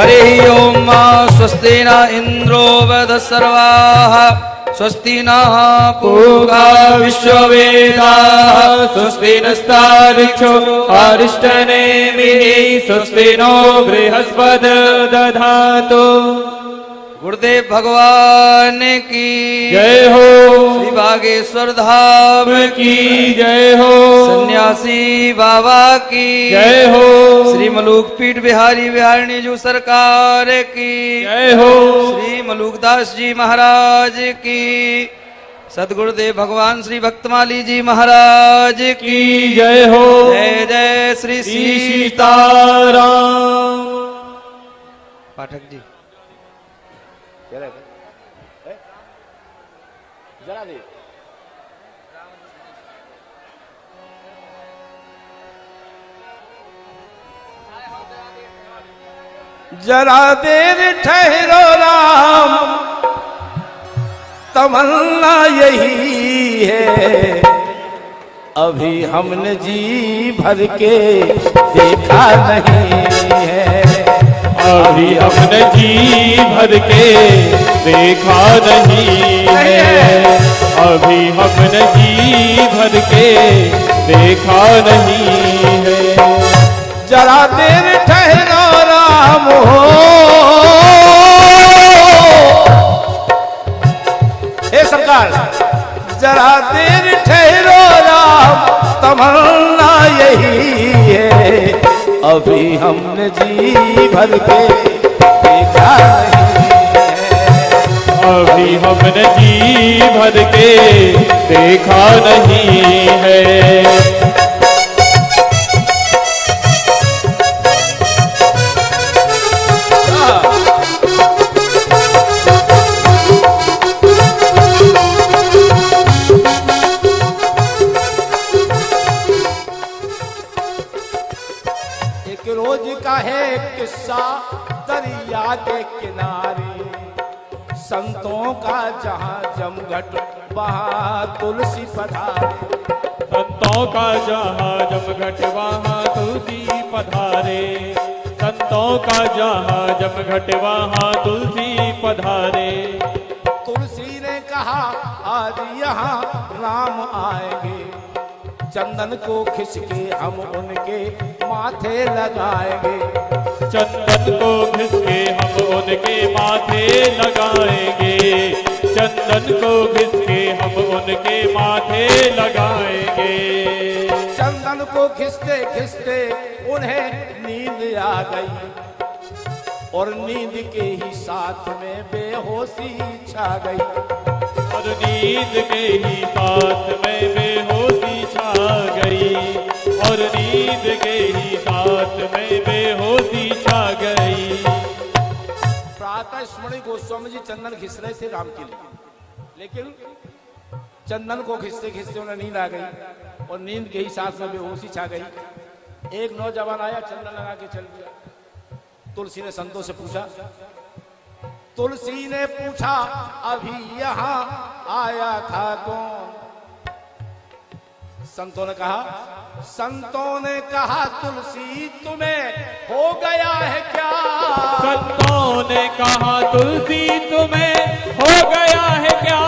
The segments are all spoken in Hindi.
हरि ओम स्वस्ति न इंद्रो वधसर्वाः स्वस्ति नः पूर्वा विश्ववेदाः स्वस्ति नस्तार्क्ष्यो अरिष्टनेमिः स्वस्ति नो बृहस्पतिर्दधातु। गुरुदेव भगवान की जय हो। श्री बागेश्वर धाम की जय हो। सन्यासी बाबा की जय हो। श्री मलूक पीठ बिहारी बिहारिणी जी सरकार की जय हो। श्री मलूकदास जी महाराज की सदगुरुदेव भगवान श्री भक्तमाली जी महाराज की जय हो। जय जय श्री सीताराम। पाठक जी जरा दे। जरा देर ठहरो राम, तमन्ना यही है, अभी हमने जी भर के देखा नहीं है। अभी हमने जी भर के देखा नहीं है। अभी हमने जी भर के देखा नहीं है। जरा देर ठहरो राम हो, हे सरकार जरा देर ठहरो राम, तमन्ना यही है, अभी हमने जी भर के देखा नहीं है। अभी हमने जी भर के देखा नहीं है। किस्सा दरिया के किनारे, संतों का जहाँ जमघट वहाँ तुलसी पधारे। संतों का जहाँ जमघट वहाँ तुलसी पधारे। संतों का जहाँ जमघट वहाँ तुलसी पधारे। तुलसी ने कहा आज यहाँ राम आएंगे, चंदन को खिसके हम उनके माथे लगाएंगे। चंदन को खिसके हम उनके माथे लगाएंगे। चंदन को खिसके हम उनके माथे लगाएंगे। चंदन को खिसते खिसते उन्हें नींद आ गई, और नींद के ही साथ में बेहोशी छा गई। और नींद के ही साथ में बेहोशी छा गई। और नींद के ही साथ में बेहोशी छा गई। प्रातः स्मृति गोस्वामी जी चंदन घिस रहे थे राम के लिए, लेकिन चंदन को खिसते खिसते उन्हें नींद आ गई, और नींद के ही साथ में बेहोशी छा गई। एक नौजवान आया, चंदन लगा के चल गया। तुलसी ने संतों से पूछा, तुलसी ने पूछा अभी यहाँ आया था कौन? संतों ने कहा तुलसी तुम्हें हो गया है क्या? संतों ने कहा तुलसी तुम्हें हो गया है क्या?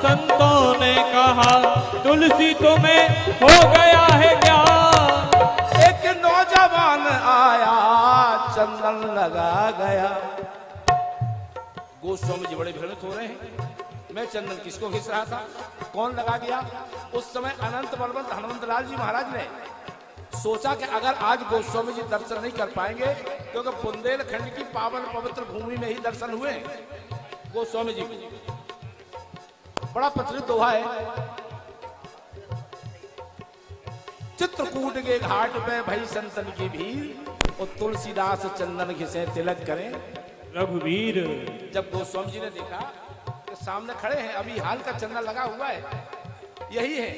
संतों ने कहा तुलसी तुम्हें हो गया है क्या? एक नौजवान आया, चंदन लगा गया। गोस्वामी जी बड़े भ्रमित हो रहे हैं, मैं चंदन किसको घिस रहा था, कौन लगा दिया? उस समय अनंत बलवंत हनुमंत लाल जी महाराज ने सोचा कि अगर आज गोस्वामी जी दर्शन नहीं कर पाएंगे, क्योंकि बुंदेलखंड की पावन पवित्र भूमि में ही दर्शन हुए गोस्वामी जी, बड़ा प्रचलित दोहा है, चित्रकूट के घाट पे भई संतन की भीड़, और तुलसीदास चंदन घिसे तिलक करें रघुवीर। जब गोस्वामी जी ने देखा कि सामने खड़े हैं, अभी हाल का चंदन लगा हुआ है, यही है,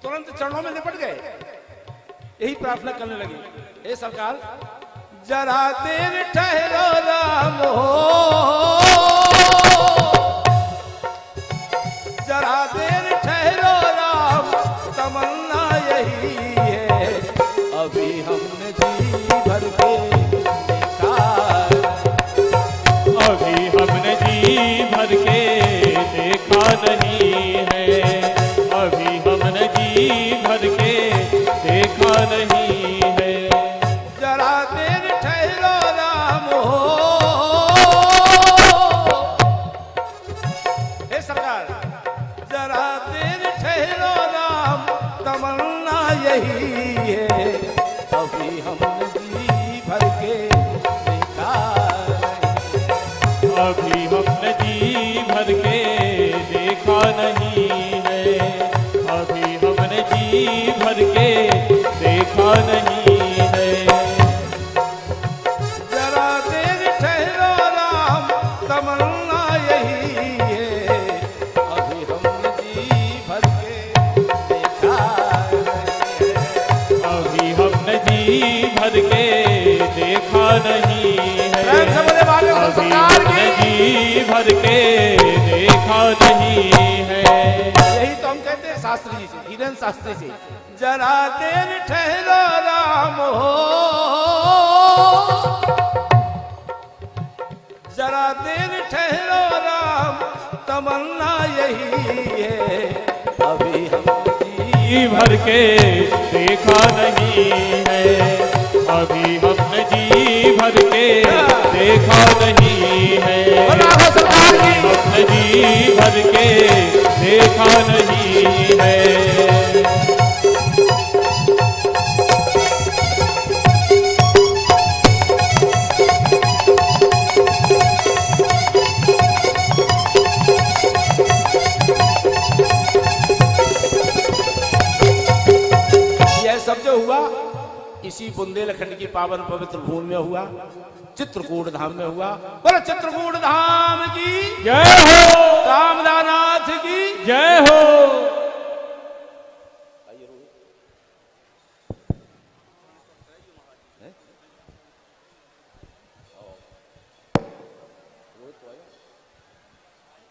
तुरंत चरणों में लिपट गए, यही प्रार्थना करने लगे, हे सरकार जरा देर ठहरो राम हो, जरा देर ठहरो राम, तमन्ना यही है, अभी हमने जी भर के देखा नहीं है। जरा देर ठहरो राम हो, हे सरकार जरा देर ठहरो राम, तमन्ना यही है, अभी हमने जी भर के देखा नहीं। अभी हमने जी भर के देखा नहीं है, अभी हमने जी भर के देखा नहीं है। जरा देर ठहरो राम, तमन्ना यही है, अभी हमने जी भर के देखा नहीं है। अभी हमने जी भर के देखा नहीं है, प्रेम से बोले बाले अभी सरकार हमने की। जी भर के देखा नहीं है। यही तो हम कहते हैं शास्त्री जी से, हिरेन शास्त्री से, जरा देर ठहरो राम हो, जरा देर ठहरो राम, तमन्ना यही है, अभी हम जी भर के देखा नहीं है, अभी हमने जी भर के देखा नहीं है, सरकार की। हमने जी भर के देखा नहीं है। यह सब जो हुआ इसी बुंदेलखंड की पावन पवित्र भूमि में हुआ, चित्रकूट धाम में हुआ। बोलो चित्रकूट धाम की जय हो, कामदानाथ की जय हो।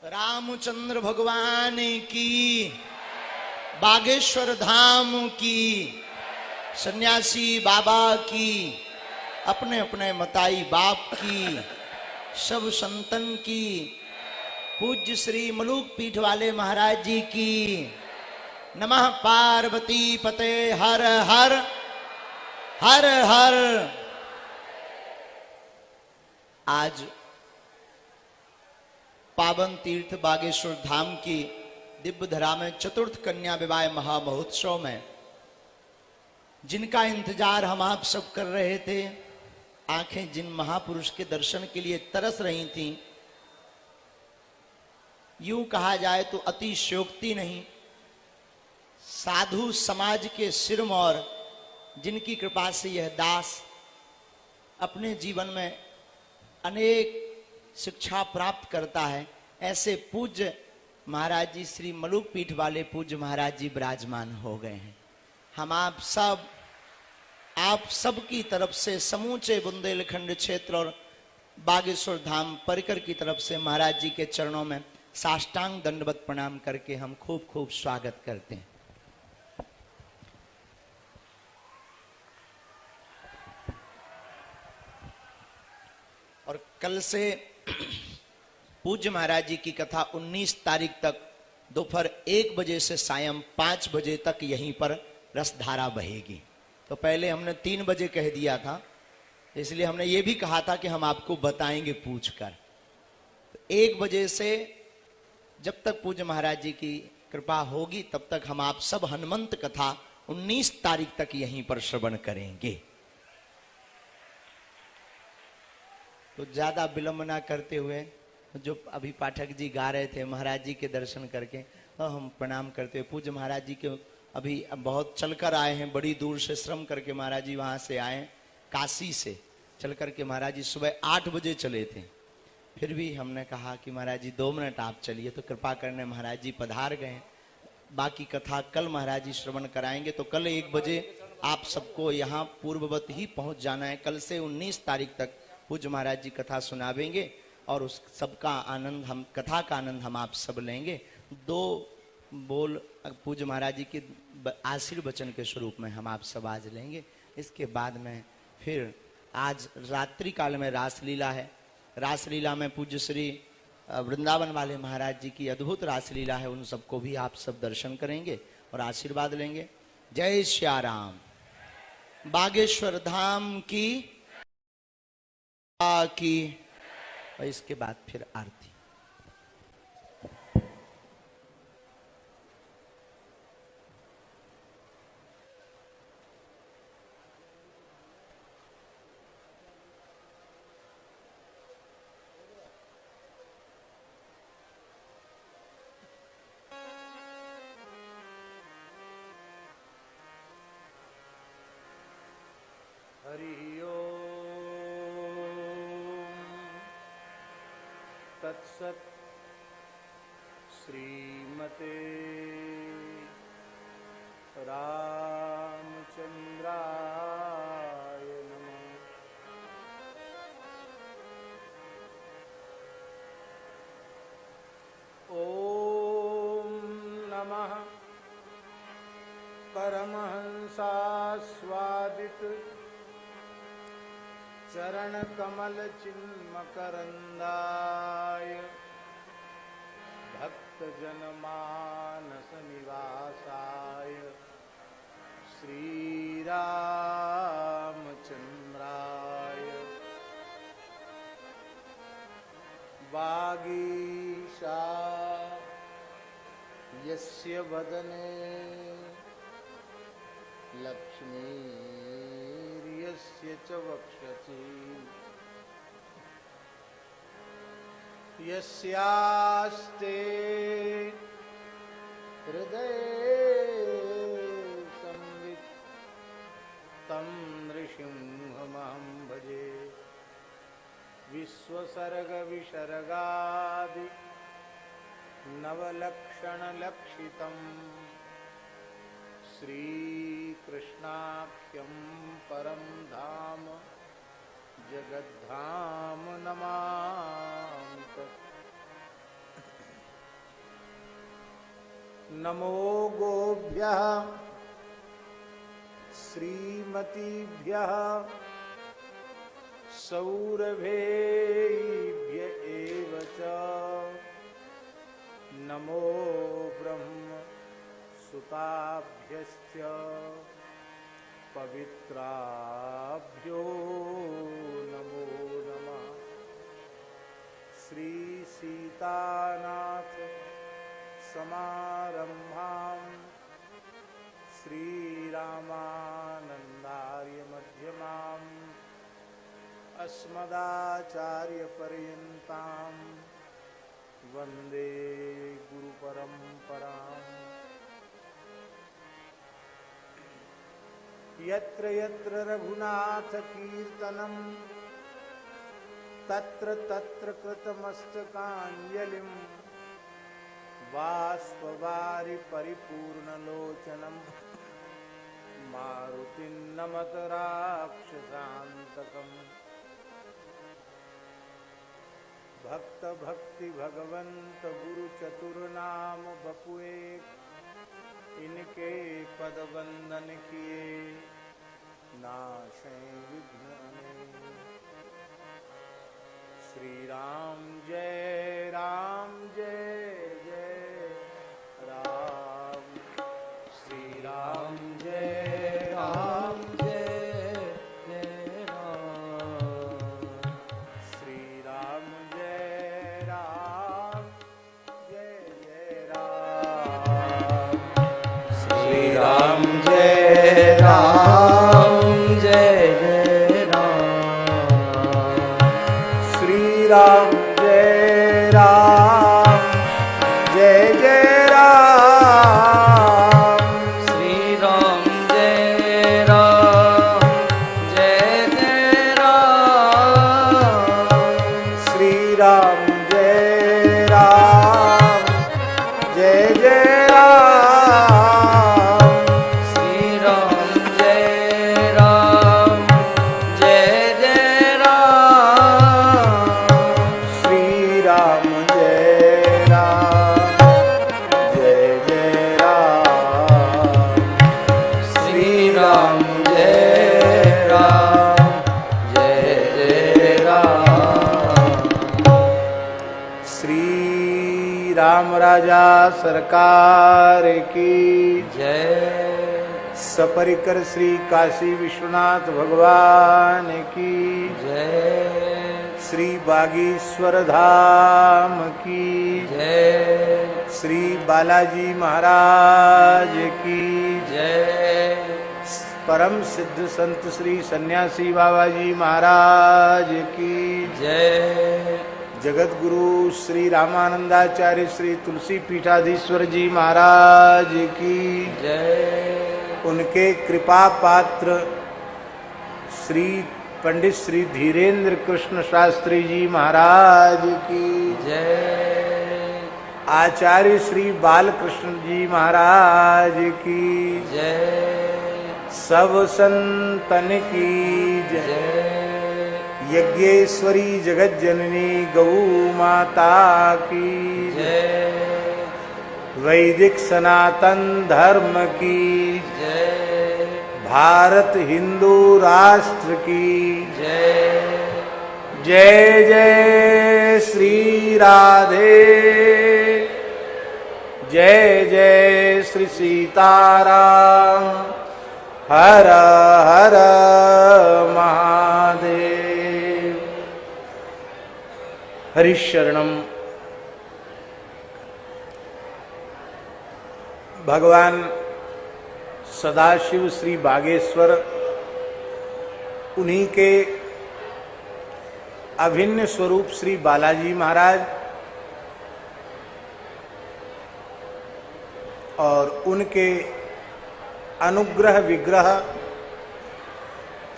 रामचंद्र भगवान की, बागेश्वर धाम की, सन्यासी बाबा की, अपने अपने मताई बाप की, सब संतन की, पूज्य श्री मलूक पीठ वाले महाराज जी की। नमः पार्वती पते हर हर हर हर। आज पावन तीर्थ बागेश्वर धाम की दिव्य धरा में चतुर्थ कन्या विवाह महामहोत्सव में जिनका इंतजार हम आप सब कर रहे थे, आंखें जिन महापुरुष के दर्शन के लिए तरस रही थीं, यूं कहा जाए तो अतिशयोक्ति नहीं, साधु समाज के सिरमौर जिनकी कृपा से यह दास अपने जीवन में अनेक शिक्षा प्राप्त करता है, ऐसे पूज्य महाराज जी श्री मलूक पीठ वाले पूज्य महाराज जी विराजमान हो गए हैं। हम आप सब की तरफ से समूचे बुंदेलखंड क्षेत्र और बागेश्वर धाम परिकर की तरफ से महाराज जी के चरणों में साष्टांग दंडवत प्रणाम करके हम खूब खूब स्वागत करते हैं। और कल से पूज्य महाराज जी की कथा 19 तारीख तक दोपहर 1 बजे से सायं 5 बजे तक यहीं पर रसधारा बहेगी। तो पहले हमने 3 बजे कह दिया था, इसलिए हमने ये भी कहा था कि हम आपको बताएंगे पूछकर। तो 1 बजे से जब तक पूज्य महाराज जी की कृपा होगी तब तक हम आप सब हनुमंत कथा 19 तारीख तक यहीं पर श्रवण करेंगे। तो ज्यादा विलंब ना करते हुए जो अभी पाठक जी गा रहे थे महाराज जी के दर्शन करके, तो हम प्रणाम करते हुए पूज्य महाराज जी के अभी बहुत चलकर आए हैं, बड़ी दूर से श्रम करके महाराज जी वहाँ से आए, काशी से चल करके महाराज जी सुबह 8 बजे चले थे। फिर भी हमने कहा कि महाराज जी 2 मिनट आप चलिए, तो कृपा करने महाराज जी पधार गए। बाकी कथा कल महाराज जी श्रवण कराएंगे, तो कल 1 बजे आप सबको यहाँ पूर्ववत ही पहुँच जाना है। कल से 19 तारीख तक पूज्य महाराज जी कथा सुनावेंगे और उस सबका आनंद, हम कथा का आनंद हम आप सब लेंगे। 2 बोल पूज्य महाराज जी के आशीर्वचन के स्वरूप में हम आप सब आज लेंगे। इसके बाद में फिर आज रात्रि काल में रासलीला है। रासलीला में पूज्य श्री वृंदावन वाले महाराज जी की अद्भुत रासलीला है, उन सबको भी आप सब दर्शन करेंगे और आशीर्वाद लेंगे। जय श्या राम। बागेश्वर धाम की और इसके बाद फिर आरती। हरि ओम तत्सत्। श्रीमते रामचंद्राय नमः। ओम नमः परमहंसास्वादित चरण कमल चिन्मकरंदाय भक्त जनमानस निवासाय श्री रामचंद्राय वागीशा यस्य वदने लक्ष्मी यस्य च वक्षसि यस्यास्ते हृदये संवित् तं नृसिंहमहं भजे। विश्वसर्ग विसर्गादि नवलक्षणलक्षितम् श्रीकृष्णाख्यं परं धाम जगद्धाम नमामि तत्। नमो गोभ्यः श्रीमतीभ्यः सौरभेभ्य एव च। नमो ब्रह्म सुताभ्यश्च पवित्राभ्यो नमो नमः। श्री सीतानाथ समारंभां श्रीरामानन्दार्य मध्यमाम् अस्मदाचार्यपर्यन्तां वन्दे गुरुपरम्पराम्। यत्र यत्र रघुनाथ कीर्तनं तत्र तत्र कृतमस्तकाञ्जलिं बाष्पवारि परिपूर्णलोचनं मारुतिं नमत राक्षसान्तकम्। भक्त भक्ति भगवंत गुरु चतुर्नाम बपुए इनके पद वंदन किए नाशे विघ्न अनेक। श्री राम जय जय राम। श्री राम जय राम। श्री राम जय राम जय राम। श्री राम जय राम जय राम। श्री राम जय राम जय राम। श्री राम जय राम जय राम। श्री राम जय राम जय राम। श्री राम जय राम जय राम। श्री राम जय राम जय राम। श्री राम जय राम जय राम। श्री राम राजा सरकार की जय। सपरिकर श्री काशी विश्वनाथ भगवान की जय श्री बागेश्वर धाम की जय श्री बालाजी महाराज की जय परम सिद्ध संत श्री सन्यासी बाबा जी महाराज की जय जगत गुरु श्री रामानंदाचार्य श्री तुलसी पीठाधीश्वर जी महाराज की जय उनके कृपा पात्र श्री पंडित श्री धीरेन्द्र कृष्ण शास्त्री जी महाराज की जय आचार्य श्री बालकृष्ण जी महाराज की जय सब संतन की जय जय यज्ञेश्वरी जगत जननी गौ माता की जय वैदिक सनातन धर्म की जय भारत हिंदू राष्ट्र की जय जय जय श्री राधे जय जय श्री सीताराम हर हर महादेव हरिशरणम। भगवान सदाशिव श्री बागेश्वर उन्हीं के अभिन्न स्वरूप श्री बालाजी महाराज और उनके अनुग्रह विग्रह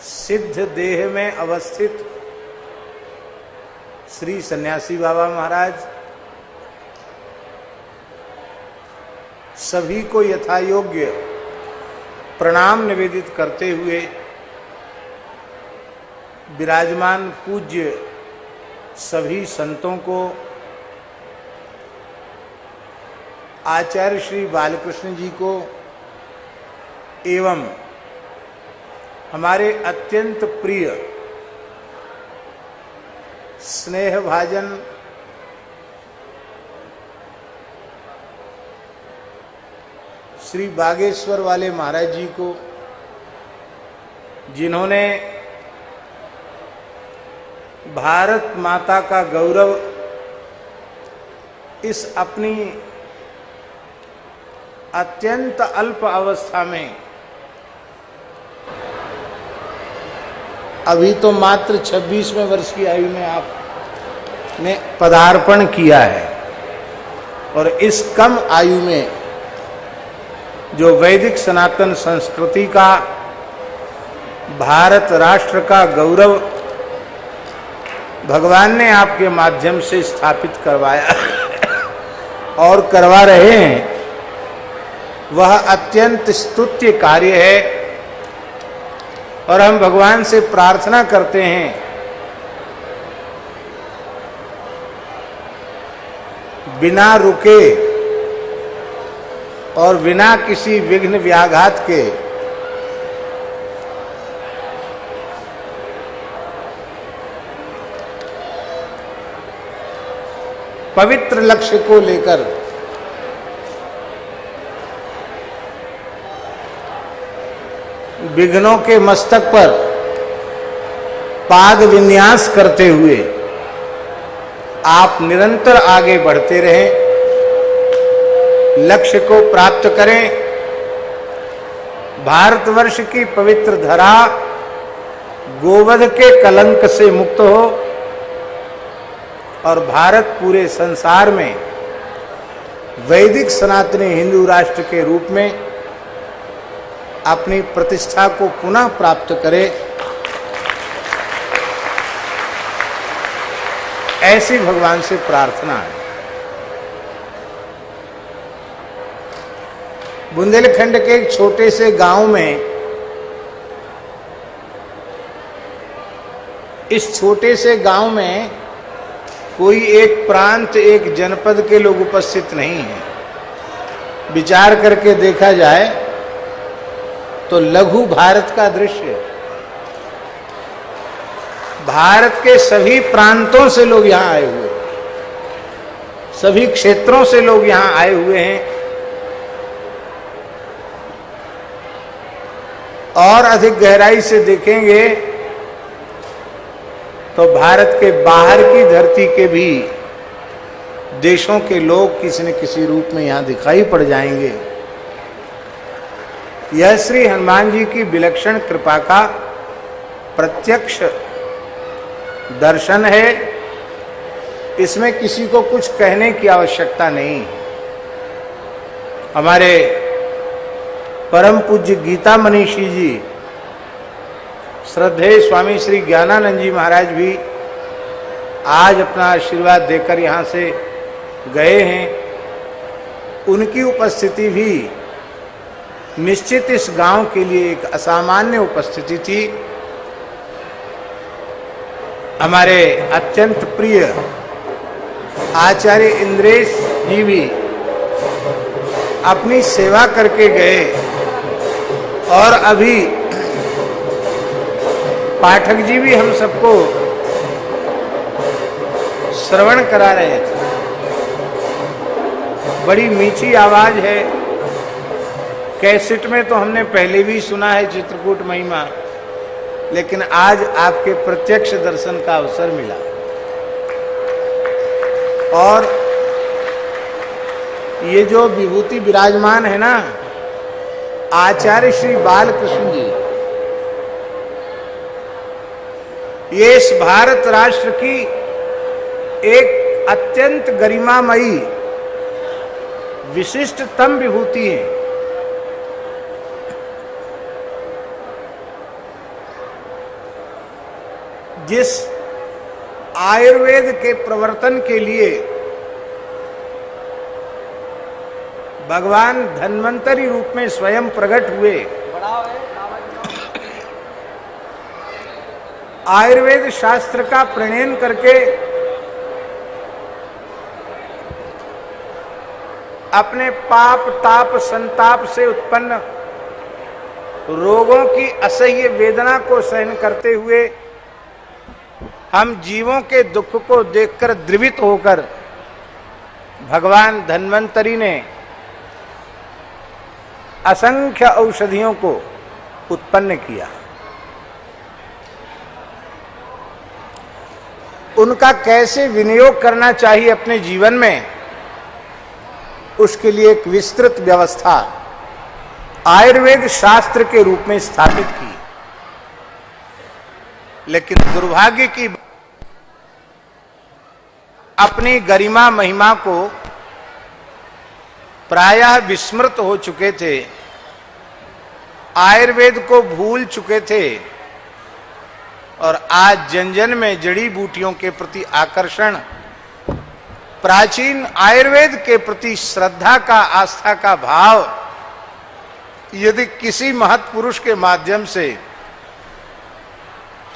सिद्ध देह में अवस्थित श्री सन्यासी बाबा महाराज सभी को यथायोग्य प्रणाम निवेदित करते हुए विराजमान पूज्य सभी संतों को आचार्य श्री बालकृष्ण जी को एवं हमारे अत्यंत प्रिय स्नेहभाजन श्री बागेश्वर वाले महाराज जी को जिन्होंने भारत माता का गौरव इस अपनी अत्यंत अल्प अवस्था में अभी तो मात्र 26वें वर्ष की आयु में आपने पदार्पण किया है और इस कम आयु में जो वैदिक सनातन संस्कृति का भारत राष्ट्र का गौरव भगवान ने आपके माध्यम से स्थापित करवाया और करवा रहे हैं, वह अत्यंत स्तुत्य कार्य है। और हम भगवान से प्रार्थना करते हैं बिना रुके और बिना किसी विघ्न व्याघात के पवित्र लक्ष्य को लेकर विघ्नों के मस्तक पर पाद विन्यास करते हुए आप निरंतर आगे बढ़ते रहें, लक्ष्य को प्राप्त करें, भारतवर्ष की पवित्र धरा गोवध के कलंक से मुक्त हो और भारत पूरे संसार में वैदिक सनातनी हिंदू राष्ट्र के रूप में अपनी प्रतिष्ठा को पुनः प्राप्त करे, ऐसी भगवान से प्रार्थना है। बुंदेलखंड के एक छोटे से गांव में, इस छोटे से गांव में कोई एक प्रांत, एक जनपद के लोग उपस्थित नहीं हैं। विचार करके देखा जाए तो लघु भारत का दृश्य, भारत के सभी प्रांतों से लोग यहां आए हुए, सभी क्षेत्रों से लोग यहां आए हुए हैं और अधिक गहराई से देखेंगे तो भारत के बाहर की धरती के भी देशों के लोग किसी न किसी रूप में यहां दिखाई पड़ जाएंगे। यह श्री हनुमान जी की विलक्षण कृपा का प्रत्यक्ष दर्शन है। इसमें किसी को कुछ कहने की आवश्यकता नहीं। हमारे परम पूज्य गीता मनीषी जी, श्रद्धेय स्वामी श्री ज्ञानानंद जी महाराज भी आज अपना आशीर्वाद देकर यहाँ से गए हैं। उनकी उपस्थिति भी निश्चित इस गांव के लिए एक असामान्य उपस्थिति थी। हमारे अत्यंत प्रिय आचार्य इंद्रेश जी भी अपनी सेवा करके गए और अभी पाठक जी भी हम सबको श्रवण करा रहे थे। बड़ी मीठी आवाज है। कैसेट में तो हमने पहले भी सुना है चित्रकूट महिमा, लेकिन आज आपके प्रत्यक्ष दर्शन का अवसर मिला। और ये जो विभूति विराजमान है ना, आचार्य श्री बालकृष्ण जी, ये इस भारत राष्ट्र की एक अत्यंत गरिमामयी विशिष्टतम विभूति है। जिस आयुर्वेद के प्रवर्तन के लिए भगवान धन्वंतरी रूप में स्वयं प्रकट हुए, आयुर्वेद शास्त्र का प्रणयन करके अपने पाप ताप संताप से उत्पन्न रोगों की असह्य वेदना को सहन करते हुए हम जीवों के दुख को देखकर द्रवित होकर भगवान धन्वंतरी ने असंख्य औषधियों को उत्पन्न किया। उनका कैसे विनियोग करना चाहिए अपने जीवन में, उसके लिए एक विस्तृत व्यवस्था आयुर्वेद शास्त्र के रूप में स्थापित की। लेकिन दुर्भाग्य की अपनी गरिमा महिमा को प्रायः विस्मृत हो चुके थे, आयुर्वेद को भूल चुके थे और आज जन जन में जड़ी बूटियों के प्रति आकर्षण, प्राचीन आयुर्वेद के प्रति श्रद्धा का, आस्था का भाव यदि किसी महत्पुरुष के माध्यम से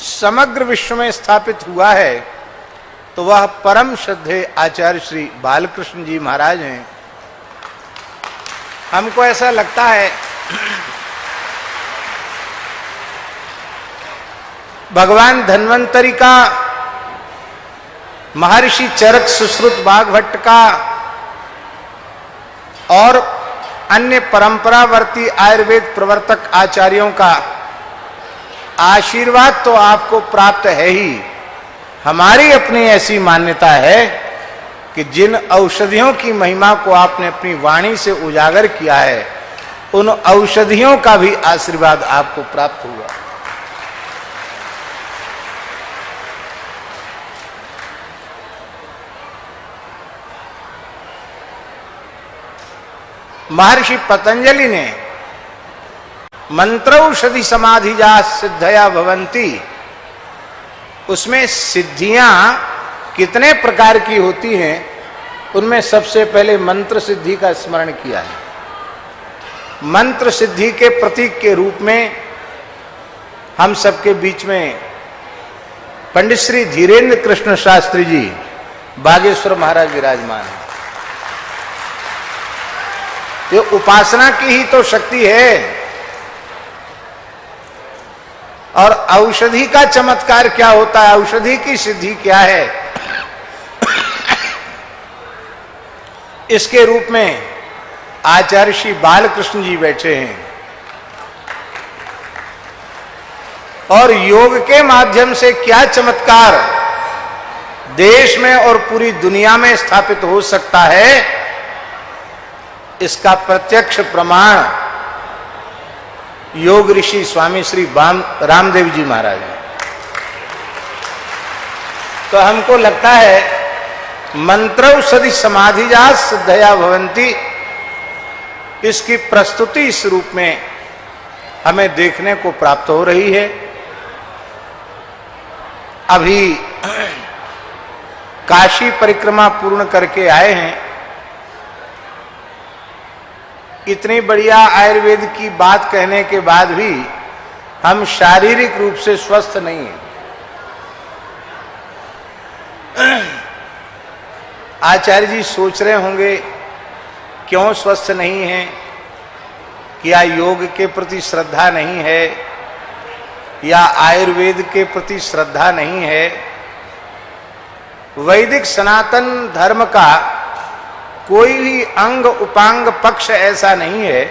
समग्र विश्व में स्थापित हुआ है तो वह परम श्रद्धेय आचार्य श्री बालकृष्ण जी महाराज हैं। हमको ऐसा लगता है भगवान धन्वंतरी का, महर्षि चरक सुश्रुत बाघभट्ट का और अन्य परंपरावर्ती आयुर्वेद प्रवर्तक आचार्यों का आशीर्वाद तो आपको प्राप्त है ही। हमारी अपनी ऐसी मान्यता है कि जिन औषधियों की महिमा को आपने अपनी वाणी से उजागर किया है, उन औषधियों का भी आशीर्वाद आपको प्राप्त हुआ। महर्षि पतंजलि ने मंत्रौषधि समाधिजा सिद्धया भवंती, उसमें सिद्धियां कितने प्रकार की होती हैं, उनमें सबसे पहले मंत्र सिद्धि का स्मरण किया है। मंत्र सिद्धि के प्रतीक के रूप में हम सबके बीच में पंडित श्री धीरेन्द्र कृष्ण शास्त्री जी बागेश्वर महाराज विराजमान हैं। ये उपासना की ही तो शक्ति है। और औषधि का चमत्कार क्या होता है, औषधि की सिद्धि क्या है, इसके रूप में आचार्य श्री बालकृष्ण जी बैठे हैं। और योग के माध्यम से क्या चमत्कार देश में और पूरी दुनिया में स्थापित हो सकता है, इसका प्रत्यक्ष प्रमाण योग ऋषि स्वामी श्री रामदेव जी महाराज हैं। तो हमको लगता है मंत्रौषधि समाधिजा सिद्धया भवंती, इसकी प्रस्तुति इस रूप में हमें देखने को प्राप्त हो रही है। अभी काशी परिक्रमा पूर्ण करके आए हैं। इतनी बढ़िया आयुर्वेद की बात कहने के बाद भी हम शारीरिक रूप से स्वस्थ नहीं हैं। आचार्य जी सोच रहे होंगे क्यों स्वस्थ नहीं हैं, क्या योग के प्रति श्रद्धा नहीं है या आयुर्वेद के प्रति श्रद्धा नहीं है। वैदिक सनातन धर्म का कोई भी अंग उपांग पक्ष ऐसा नहीं है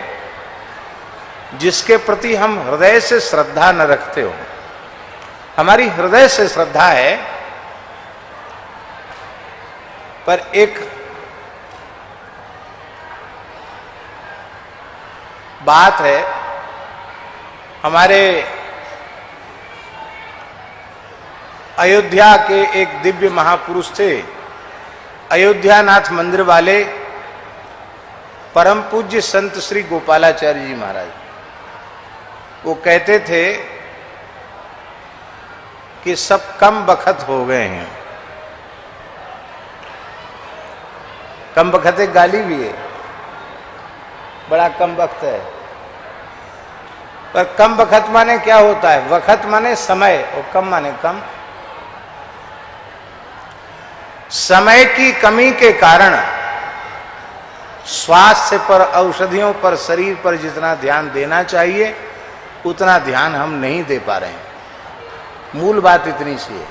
जिसके प्रति हम हृदय से श्रद्धा न रखते हो। हमारी हृदय से श्रद्धा है, पर एक बात है, हमारे अयोध्या के एक दिव्य महापुरुष थे, अयोध्यानाथ मंदिर वाले परम पूज्य संत श्री गोपालाचार्य जी महाराज। वो कहते थे कि सब कम बखत हो गए हैं। कम बखत एक गाली भी है, बड़ा कम वक्त है। पर कम बखत माने क्या होता है? वखत माने समय और कम माने कम। समय की कमी के कारण स्वास्थ्य पर, औषधियों पर, शरीर पर जितना ध्यान देना चाहिए उतना ध्यान हम नहीं दे पा रहे हैं। मूल बात इतनी सी है।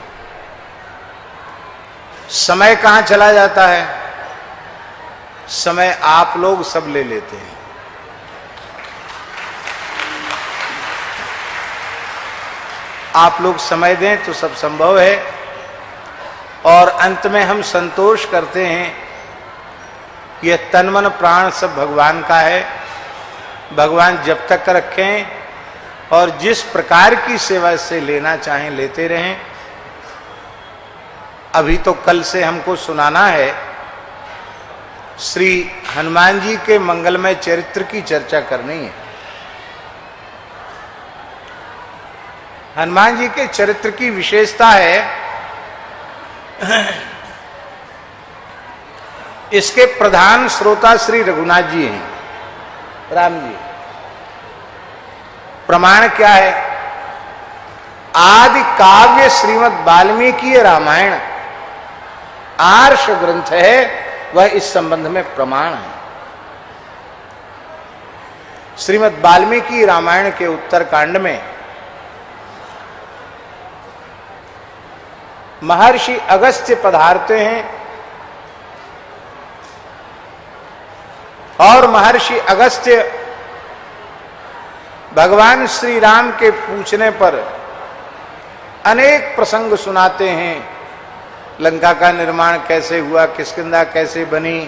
समय कहां चला जाता है? समय आप लोग सब ले लेते हैं। आप लोग समय दें तो सब संभव है, और अंत में हम संतोष करते हैं यह तन मन प्राण सब भगवान का है। भगवान जब तक रखें और जिस प्रकार की सेवा से लेना चाहें लेते रहें। अभी तो कल से हमको सुनाना है श्री हनुमान जी के मंगलमय चरित्र की चर्चा करनी है। हनुमान जी के चरित्र की विशेषता है, इसके प्रधान श्रोता श्री रघुनाथ जी हैं, राम जी। प्रमाण क्या है? आदि काव्य श्रीमद् वाल्मीकि रामायण आर्ष ग्रंथ है, वह इस संबंध में प्रमाण है। श्रीमद् वाल्मीकि रामायण के उत्तरकांड में महर्षि अगस्त्य पधारते हैं और महर्षि अगस्त्य भगवान श्री राम के पूछने पर अनेक प्रसंग सुनाते हैं। लंका का निर्माण कैसे हुआ, किष्किंधा कैसे बनी,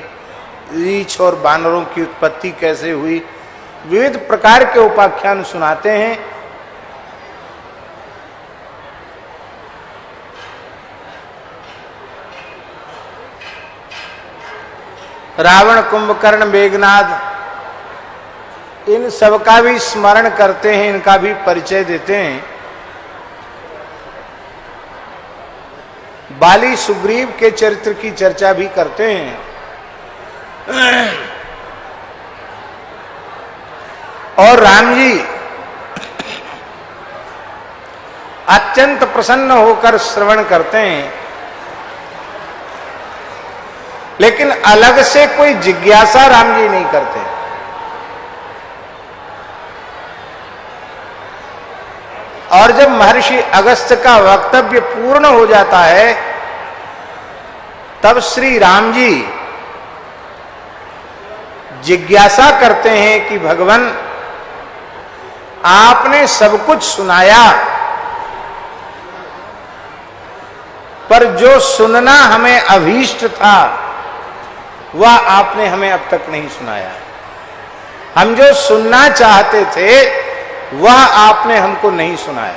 रीछ और बानरों की उत्पत्ति कैसे हुई, विविध प्रकार के उपाख्यान सुनाते हैं। रावण, कुंभकर्ण, मेघनाद, इन सब का भी स्मरण करते हैं, इनका भी परिचय देते हैं। बाली सुग्रीव के चरित्र की चर्चा भी करते हैं। और राम जी अत्यंत प्रसन्न होकर श्रवण करते हैं, लेकिन अलग से कोई जिज्ञासा राम जी नहीं करते। और जब महर्षि अगस्त्य का वक्तव्य पूर्ण हो जाता है, तब श्री राम जी जिज्ञासा करते हैं कि भगवान, आपने सब कुछ सुनाया, पर जो सुनना हमें अभीष्ट था वह आपने हमें अब तक नहीं सुनाया। हम जो सुनना चाहते थे वह आपने हमको नहीं सुनाया।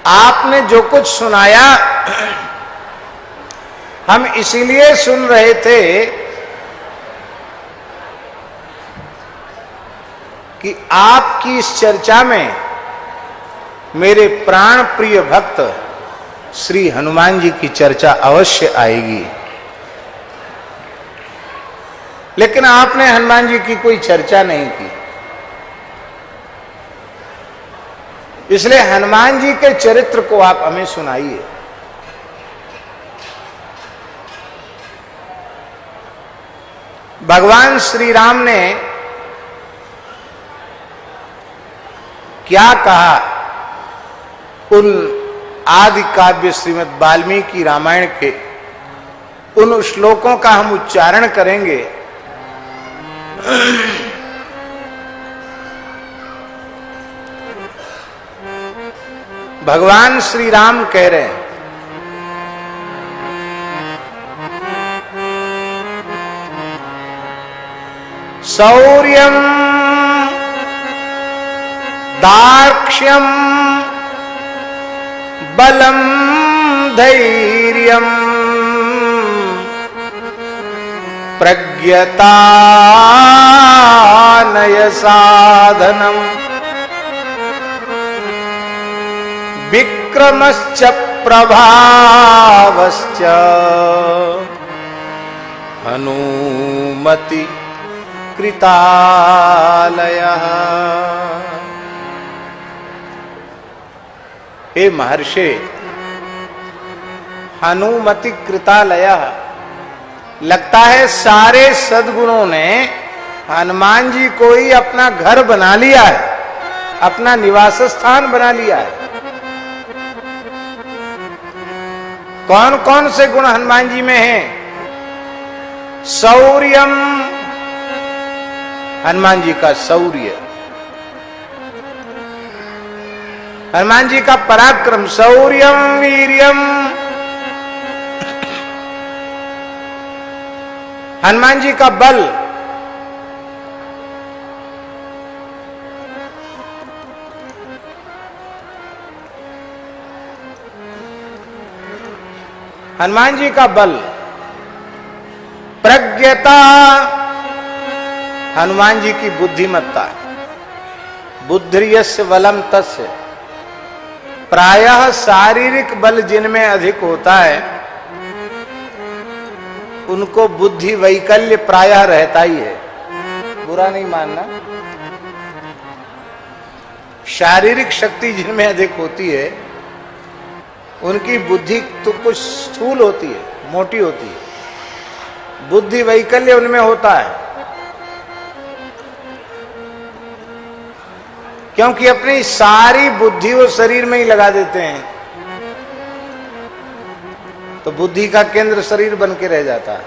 आपने जो कुछ सुनाया हम इसीलिए सुन रहे थे कि आपकी इस चर्चा में मेरे प्राण प्रिय भक्त श्री हनुमान जी की चर्चा अवश्य आएगी। लेकिन आपने हनुमान जी की कोई चर्चा नहीं की, इसलिए हनुमान जी के चरित्र को आप हमें सुनाइए। भगवान श्री राम ने क्या कहा उन आदि काव्य श्रीमद् वाल्मीकि रामायण के उन श्लोकों का हम उच्चारण करेंगे। भगवान श्री राम कह रहे हैं, शौर्यम दार्क्ष्यम बलम धैर्यम प्रज्ञता नय साधनम विक्रमश्च प्रभावश्च हनुमति कृतालयः। हे महर्षि, हनुमति कृतालयः, लगता है सारे सद्गुणों ने हनुमान जी को ही अपना घर बना लिया है, अपना निवास स्थान बना लिया है। कौन कौन से गुण हनुमान जी में हैं? शौर्यम, हनुमान जी का शौर्य, हनुमान जी का पराक्रम, शौर्यम वीर्यम, हनुमान जी का बल, हनुमान जी का बल, प्रज्ञता, हनुमान जी की बुद्धिमत्ता, बुद्धिर्यस्य बलम तस्य, प्रायः शारीरिक बल जिनमें अधिक होता है उनको बुद्धि वैकल्य प्रायः रहता ही है, बुरा नहीं मानना। शारीरिक शक्ति जिनमें अधिक होती है उनकी बुद्धि तो कुछ स्थूल होती है, मोटी होती है, बुद्धि वैकल्य उनमें होता है, क्योंकि अपनी सारी बुद्धि वो शरीर में ही लगा देते हैं, तो बुद्धि का केंद्र शरीर बन के रह जाता है।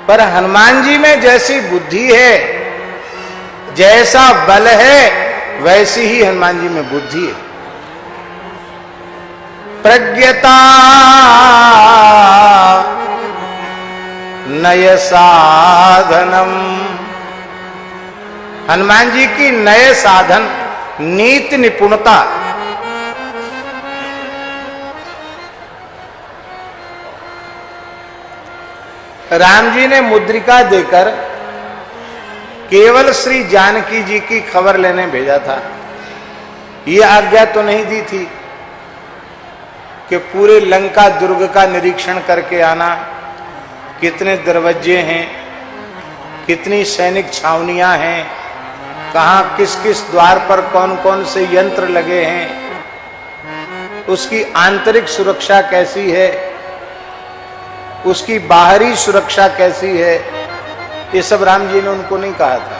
पर हनुमान जी में जैसी बुद्धि है, जैसा बल है, वैसी ही हनुमान जी में बुद्धि है। प्रज्ञता नय साधनम, हनुमान जी की नए साधन, नीति निपुणता, राम जी ने मुद्रिका देकर केवल श्री जानकी जी की खबर लेने भेजा था। यह आज्ञा तो नहीं दी थी कि पूरे लंका दुर्ग का निरीक्षण करके आना, कितने दरवाजे हैं, कितनी सैनिक छावनियां हैं, कहां किस किस द्वार पर कौन कौन से यंत्र लगे हैं, उसकी आंतरिक सुरक्षा कैसी है, उसकी बाहरी सुरक्षा कैसी है, ये सब राम जी ने उनको नहीं कहा था।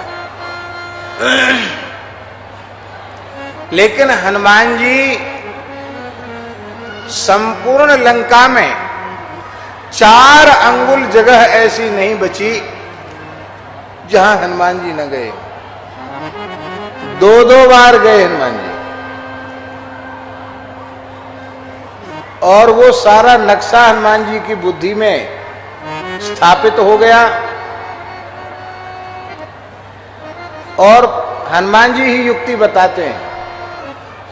लेकिन हनुमान जी संपूर्ण लंका में 4 अंगुल जगह ऐसी नहीं बची जहां हनुमान जी न गए। दो बार गए हनुमान जी, और वो सारा नक्शा हनुमान जी की बुद्धि में स्थापित हो गया, और हनुमान जी ही युक्ति बताते हैं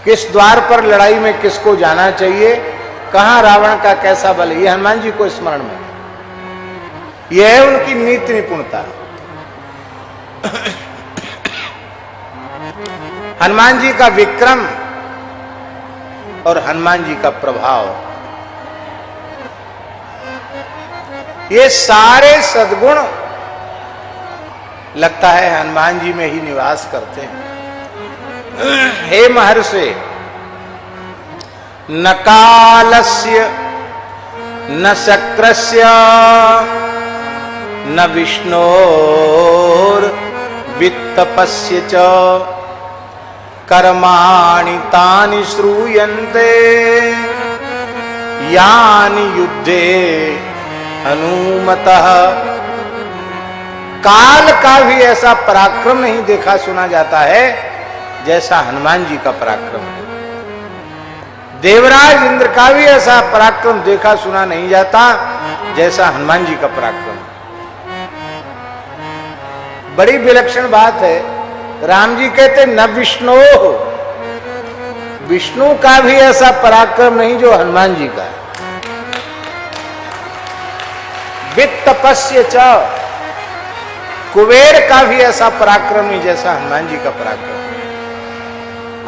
किस द्वार पर लड़ाई में किसको जाना चाहिए, कहां रावण का कैसा बल है, ये हनुमान जी को स्मरण में, यह है उनकी नीति निपुणता। हनुमान जी का विक्रम और हनुमान जी का प्रभाव, ये सारे सद्गुण लगता है हनुमान जी में ही निवास करते हैं। हे महर्षि, न कालस्य न शक्रस्य न विष्णोर वित्तपस्य च कर्माणि तानि श्रूयन्ते यानि युद्धे हनुमतः। काल का भी ऐसा पराक्रम नहीं देखा सुना जाता है जैसा हनुमान जी का पराक्रम है। देवराज इंद्र का भी ऐसा पराक्रम देखा सुना नहीं जाता जैसा हनुमान जी का पराक्रम है। बड़ी विलक्षण बात है। राम जी कहते न विष्णु, विष्णु का भी ऐसा पराक्रम नहीं जो हनुमान जी का है। वित्त तपस्य च, कुबेर का भी ऐसा पराक्रम नहीं जैसा हनुमान जी का पराक्रम।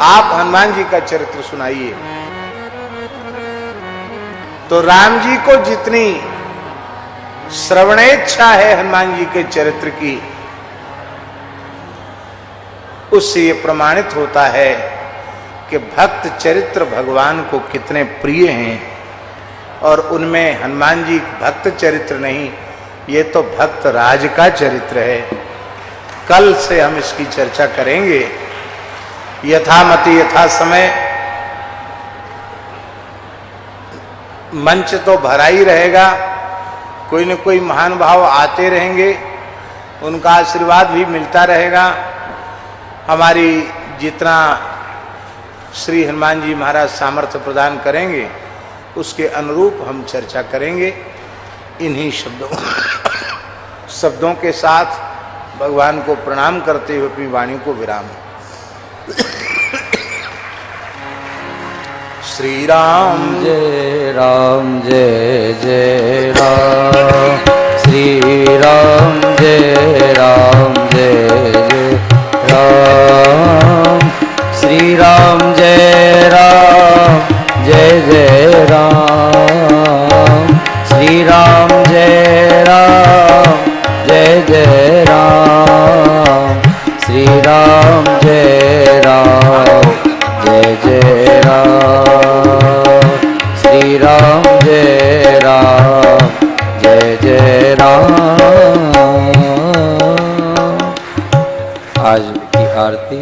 आप हनुमान जी का चरित्र सुनाइए तो राम जी को जितनी श्रवणेच्छा है हनुमान जी के चरित्र की, उससे ये प्रमाणित होता है कि भक्त चरित्र भगवान को कितने प्रिय हैं। और उनमें हनुमान जी भक्त चरित्र नहीं, ये तो भक्त राज का चरित्र है। कल से हम इसकी चर्चा करेंगे यथामति यथा समय। मंच तो भरा ही रहेगा, कोई न कोई महान भाव आते रहेंगे, उनका आशीर्वाद भी मिलता रहेगा। हमारी जितना श्री हनुमान जी महाराज सामर्थ्य प्रदान करेंगे उसके अनुरूप हम चर्चा करेंगे। इन्हीं शब्दों के साथ भगवान को प्रणाम करते हुए अपनी वाणी को विराम। श्री राम जय राम, जय जय राम, श्री राम जय राम, जय जय राम, श्री राम जय राम, जय जय राम, श्री राम जय राम, जय जय राम, श्री राम जय राम, जय जय राम, श्री राम जय राम, जय जय राम। आज की आरती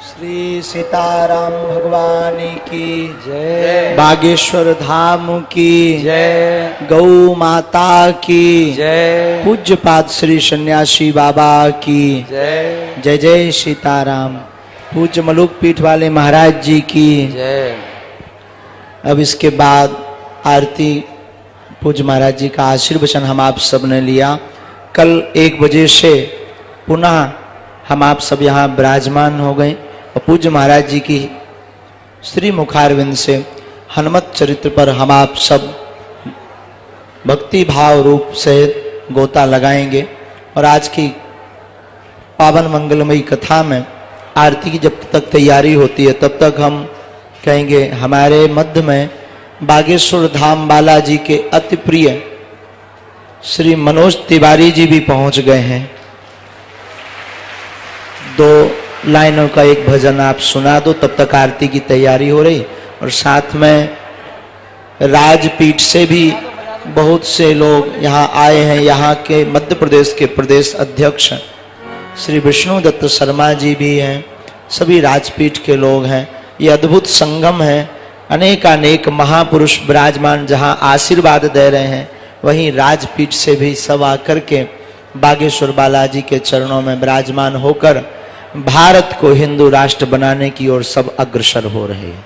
श्री सीताराम भगवान की जय, बागेश्वर धाम की जय, गौ माता की जय, पूज्यपाद श्री सन्यासी बाबा की जय, जय जय सीताराम। पूज्य मलुक पीठ वाले महाराज जी की जय। अब इसके बाद आरती पूज्य महाराज जी का आशीर्वचन हम आप सब ने लिया। कल 1 बजे से पुनः हम आप सब यहाँ विराजमान हो गए और पूज्य महाराज जी की श्री मुखारविंद से हनुमत चरित्र पर हम आप सब भक्ति भाव रूप से गोता लगाएंगे। और आज की पावन मंगलमयी कथा में आरती की जब तक तैयारी होती है तब तक हम कहेंगे हमारे मध्य में बागेश्वर धाम बालाजी के अति प्रिय श्री मनोज तिवारी जी भी पहुंच गए हैं। 2 लाइनों का एक भजन आप सुना दो, तब तक आरती की तैयारी हो रही। और साथ में राजपीठ से भी बहुत से लोग यहाँ आए हैं। यहाँ के मध्य प्रदेश के प्रदेश अध्यक्ष श्री विष्णु दत्त शर्मा जी भी हैं। सभी राजपीठ के लोग हैं। ये अद्भुत संगम है अनेक महापुरुष विराजमान जहां आशीर्वाद दे रहे हैं, वहीं राजपीठ से भी सब आकर के बागेश्वर बालाजी के चरणों में विराजमान होकर भारत को हिंदू राष्ट्र बनाने की ओर सब अग्रसर हो रहे हैं।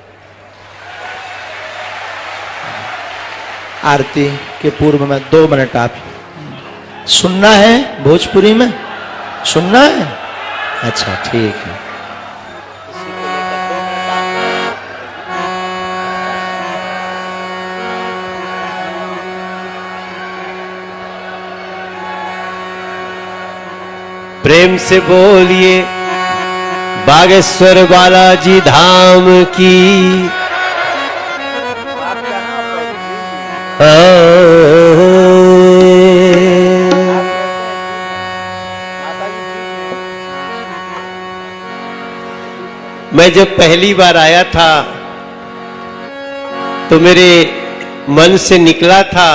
आरती के पूर्व में 2 मिनट आप सुनना है, भोजपुरी में सुनना है। अच्छा ठीक है। प्रेम से बोलिए बागेश्वर बालाजी धाम की। मैं जब पहली बार आया था तो मेरे मन से निकला था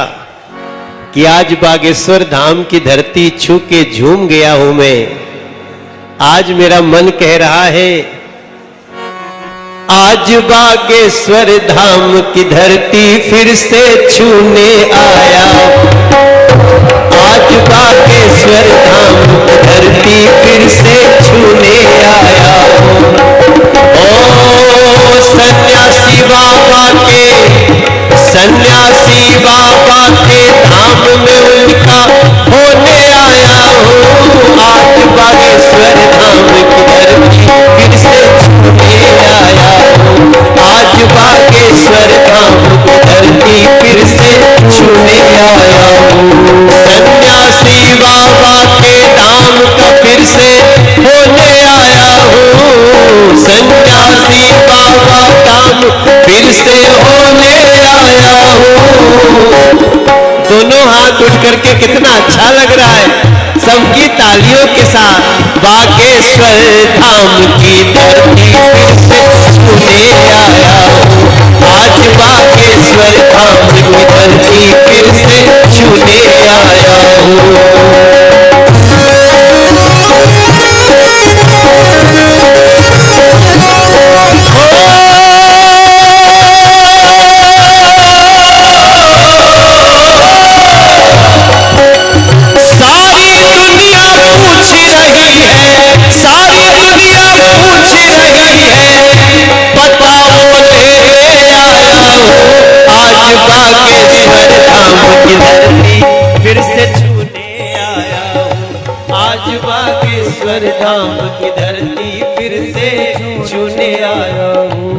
कि आज बागेश्वर धाम की धरती छू के झूम गया हूं मैं। आज मेरा मन कह रहा है, आज बागेश्वर धाम की धरती फिर से छूने आया। आज बागेश्वर धाम की धरती फिर से छूने आया। ओ सन्यासी बाबा के धाम में उनका होने आया हूँ। आज बागेश्वर धाम की धरती फिर से छूने आया हूँ। आज बागेश्वर धाम की धरती फिर से छूने आया हूँ। सन्यासी बाबा के धाम का फिर से होने आया हूँ। सन्यासी बाबा धाम फिर से होने आया हूँ। दोनों हाथ उठ करके कितना अच्छा लग रहा है, सबकी तालियों के साथ। बागेश्वर धाम की धरती फिर से छूने आया हूँ। आज बागेश्वर धाम की धरती फिर से छूने आया हूँ। फिर से छूने आया हूँ। आज बागेश्वर धाम की धरती फिर से छूने आया हूँ।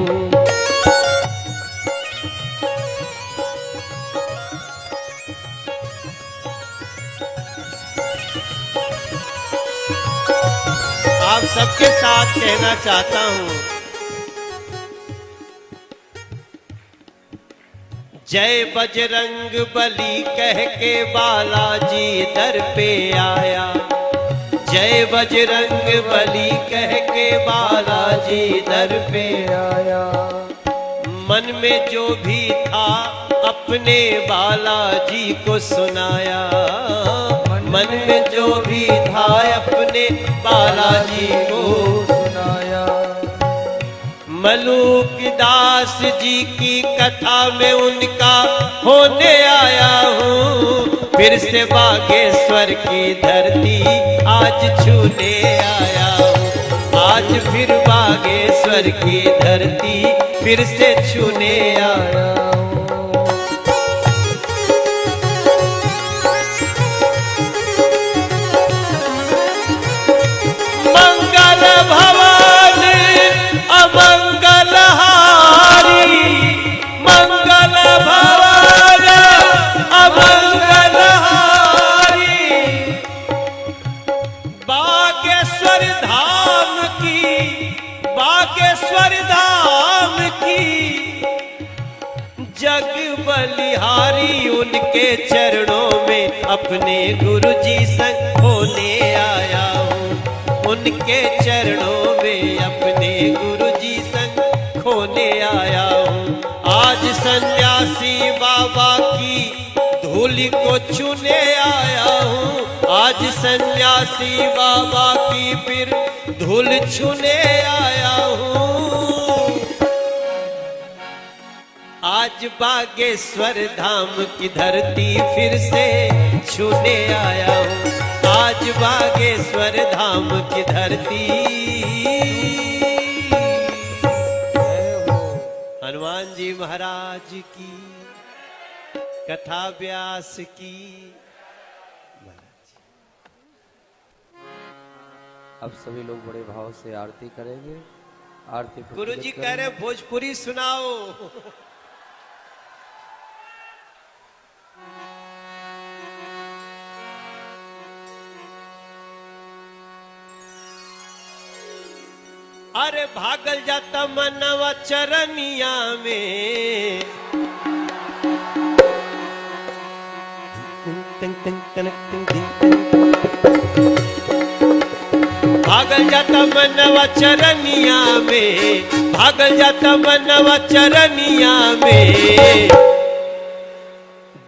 आप सबके साथ कहना चाहता हूँ, जय बजरंग बली कह के बालाजी दर पे आया। जय बजरंग बली कह के बालाजी दर पे आया। मन में जो भी था अपने बालाजी को सुनाया। मन में जो भी था अपने बालाजी को सुनाया। मलूक दास जी की कथा में उनका होने आया हूँ। फिर से बागेश्वर की धरती आज छूने आया हूँ। आज फिर बागेश्वर की धरती फिर से छूने आया हूँ। मंगल भवन अमंगल हारी। मंगल भवन अमंगल हारी। बागेश्वर धाम की जग बलिहारी। उनके चरणों में अपने गुरुजी संग होने आया हूँ। उनके चरणों में अपने गुरुजी संग खोने आया हूँ। आज सन्यासी बाबा की धूल को चुने आया हूँ। आज सन्यासी बाबा की फिर धूल छूने आया हूँ। आज बागेश्वर धाम की धरती फिर से छूने आया हूँ। आज बागेश्वर धाम की धरती, हनुमान जी महाराज की कथा व्यास की। अब सभी लोग बड़े भाव से आरती करेंगे। आरती गुरु जी कह रहे भोजपुरी सुनाओ। अरे भागल जाता मनवा चरनिया में, भागल जाता मनवा चरनिया में, भागल जाता मनवा चरनिया में।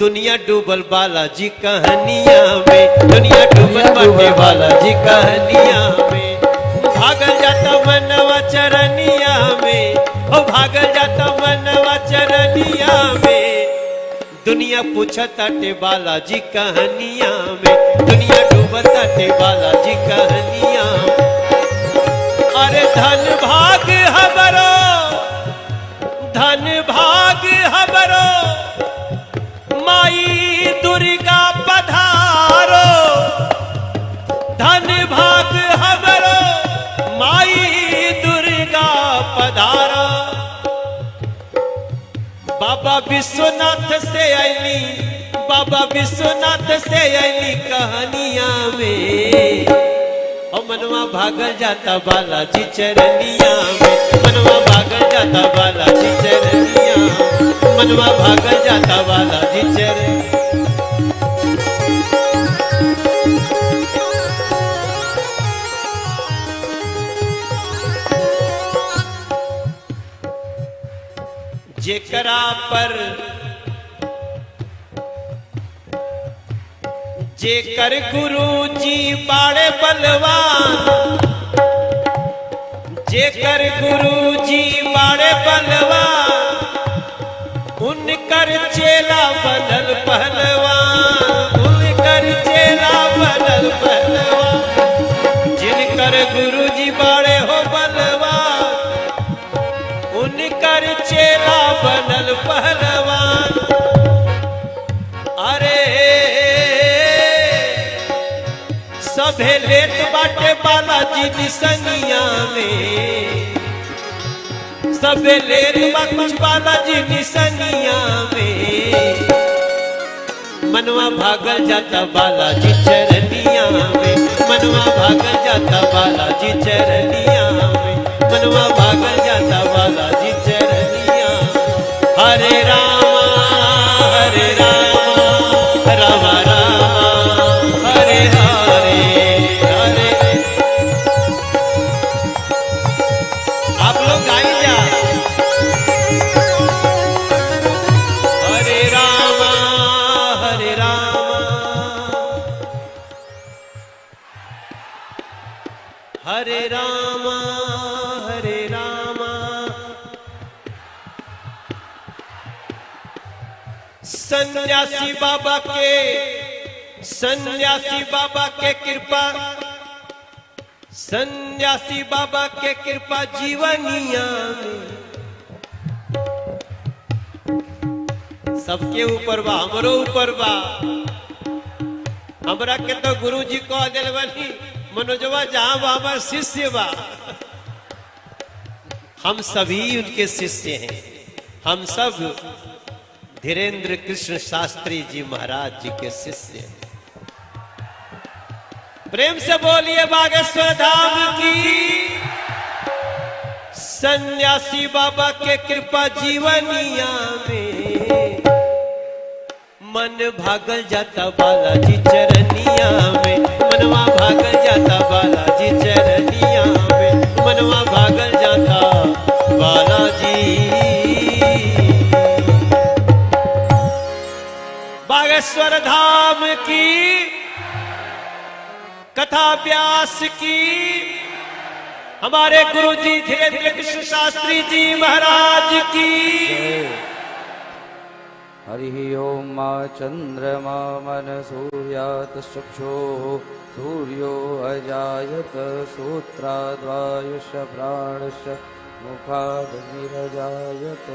दुनिया डूबल बालाजी कहानिया में, दुनिया डूबल बाटे बालाजी कहानिया में। भागल जाता मनवा चरनिया में, ओ भागल जाता मनवा चरनिया में। दुनिया पूछताटे बालाजी कहानिया में, दुनिया डूबताटे बालाजी कहानिया में। अरे धन भाग हमरो, धन भाग हमरो, माई दुर्गा पधारो। धन भाग हमरो, माई दुर्गा पधारो। बाबा विश्वनाथ से आईली, बाबा विश्वनाथ से आईली कहानिया में। और मनवा भागल जाता बालाजी चरनिया में, मनवा भागल जाता बालाजी चरनिया में, मनवा भागल जाता बालाजी चरनिया। जेकरा पर जेकर गुरु जी बाड़े बलवान, जेकर गुरु जी बाड़े बलवान। उनकर चेला बनल पहलवान, उनकर चेला बनल पहलवान। जिनकर गुरु जी बाड़े हो बलवान, उनकर चेला बनल पहलवान। अरे सभे लेत बाटे बालाजी निसनिया में, सभे लेत बा कुछ बालाजी निसनिया में। मनवा भागल जाता बालाजी चरनिया में, मनवा भागल जाता बालाजी चरनिया में, मनवा भागल जाता बालाजी चरनिया। हरे रामा हरे रामा, रामा रामा हरे हरे हरे। आप लोग गाई जा। हरे रामा हरे रामा, हरे रामा हरे रामा। सन्यासी बाबा के, सन्यासी बाबा के कृपा, सन्यासी बाबा के कृपा जीवनिया में। सबके ऊपर बा, हमरो ऊपर बा। हमरा के तो गुरु जी कह दिल बनी, मनोजवा जहां बा हमार शिष्य बा। हम सभी उनके शिष्य हैं। हम सब धीरेन्द्र कृष्ण शास्त्री जी महाराज जी के शिष्य हैं। प्रेम से बोलिए बागेश्वर धाम की। सन्यासी बाबा के कृपा जीवनिया में। मन भागल जाता बालाजी चरनिया में, मनवा भागल जाता बालाजी चरनिया में, मनवा भागल जाता बालाजी। बागेश्वर धाम की कथा व्यास की। हमारे गुरु जी धीरेन्द्र कृष्ण शास्त्री जी महाराज की। हरिः ॐ मा चन्द्रमा मनसूर्यातश्चक्षुः सूर्यो अजायत सूत्राद्वायुष प्राणश्च मुखादग्निरजायत।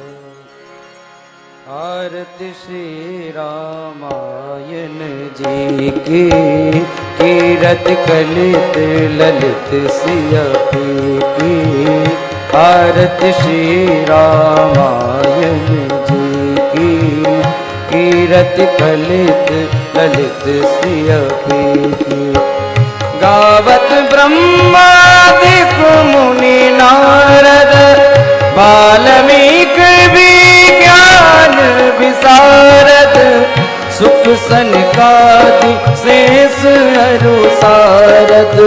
आरती श्री रामायण जी की कीरत कलित ललित सिया की। आरती श्री रामायण जी की कीरत कलित ललित सिया की। गावत ब्रह्मादिक मुनि नारद वाल्मीकि विज्ञान विशारद सुख सनकादि शेष अरु सारद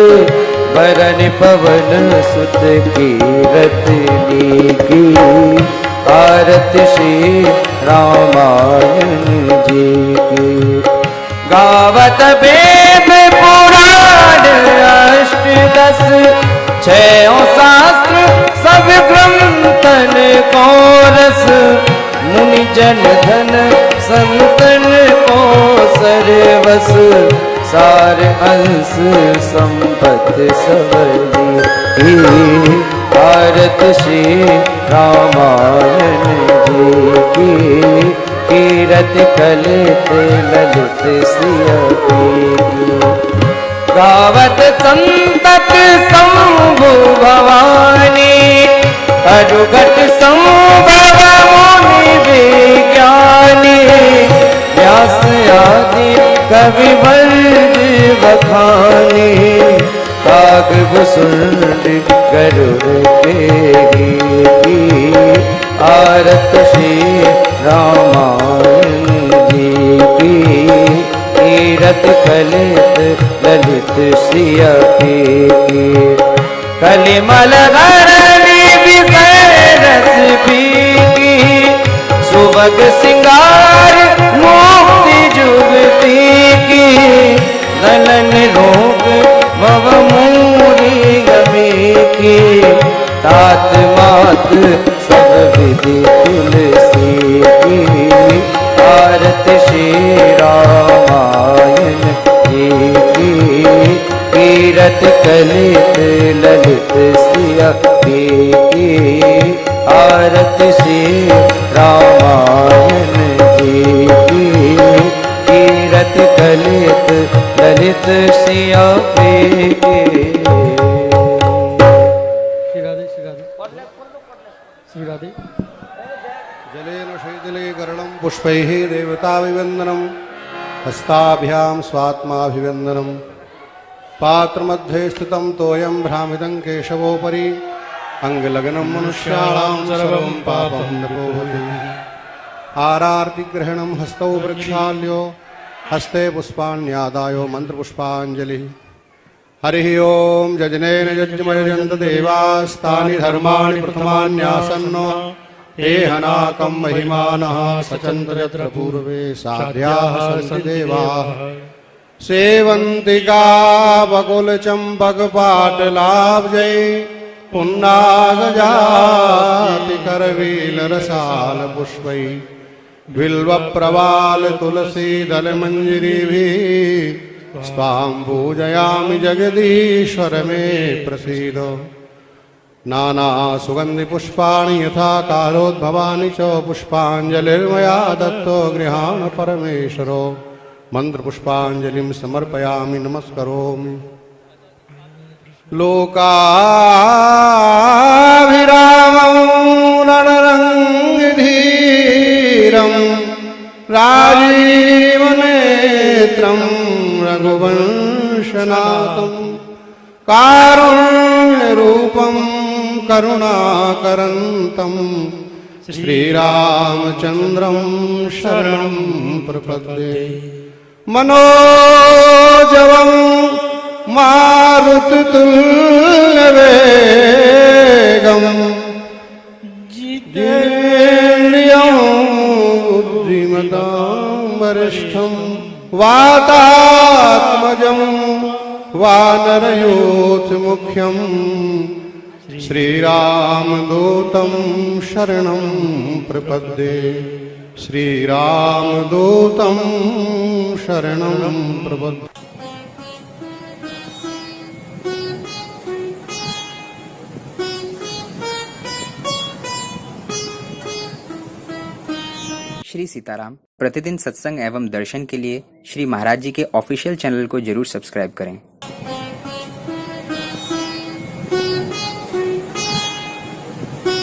वरन पवन सुत कीरत की। आरती श्री रामायण जी की। गावत वेद पुराण अष्टदश छयों शास्त्र सब ग्रंथन को रस मुनि जन धन संतन को सर्वस सार अंश संपत्ति सबली की। आरती श्री रामायण जी की कीरत कलित ललित सिया की। गावत संतत शंभु भवानी अरुगट संभव मुनि विज्ञानी। व्यास आदि कवि वर्ग बखानी काग भुसुंड गरुड़ केरी। आरती श्री रामायण जी की कीरत कलित ललित सिया की। कलिमल धरणी विषय पीकी सुबग सिंगार मुक्ति जुगती की। गलन रोग भव मूरी गमी की तात मात सब विधि तुलसी की। आरती श्री रामायण जी की कीरत कलित ललित सिया की। आरती श्री रामायण जी की कीरत कलित ललित सिया की। जलेन शैथिले कर्णं पुष्पैः देवताभिवन्दनं हस्ताभ्यां स्वात्माभिवन्दनं। पात्रमध्ये स्थितं तोयं भ्रामितं केशवोपरि अङ्गलग्नं मनुष्याणां सर्वं पापं नपोहति। आरार्तिग्रहणं हस्तौ वृक्षाल्यो हस्ते पुष्पाण्यादायो मन्त्रपुष्पाञ्जलिः। हरिः ॐ यजनेन यज्ञमयजन्त देवास्तानि धर्माणि प्रथमान्यासन्नो एहनाकं महिमानः सचन्द्र यत्र पूर्वे साध्याः सन्ति देवाः। सेवन्तिका बकुलचम्पकपाटलाब्जै पुन्नागजाति करवीलरसालपुष्पै बिल्वप्रवाल तुलसीदलमञ्जरीभिः स्वां पूजयामि जगदीश्वर मे प्रसीद। नानासुगन्धिपुष्पाणि यथा कालोद्भवानि च पुष्पाञ्जलिर्मया दत्तो गृहाण परमेश्वरो। मन्त्रपुष्पाञ्जलिं समर्पयामि नमस्करोमि। लोकाभिरामं रणरङ्गधीरं राजीवनेत्रं रघुवंशनाथं कारुण्यरूपं करुणाकरन्तं श्रीरामचन्द्रं शरणं प्रपद्ये। मनोजवं मारुततुल्यवेगं जितेन्द्रियं बुद्धिमतां वरिष्ठं वातात्मजं वानरयोधमुख्यं श्रीरामदूतं शरणं प्रपद्ये। श्रीरामदूतं शरणं प्रपद्ये। श्री सीताराम प्रतिदिन सत्संग एवं दर्शन के लिए श्री महाराज जी के ऑफिशियल चैनल को जरूर सब्सक्राइब करें।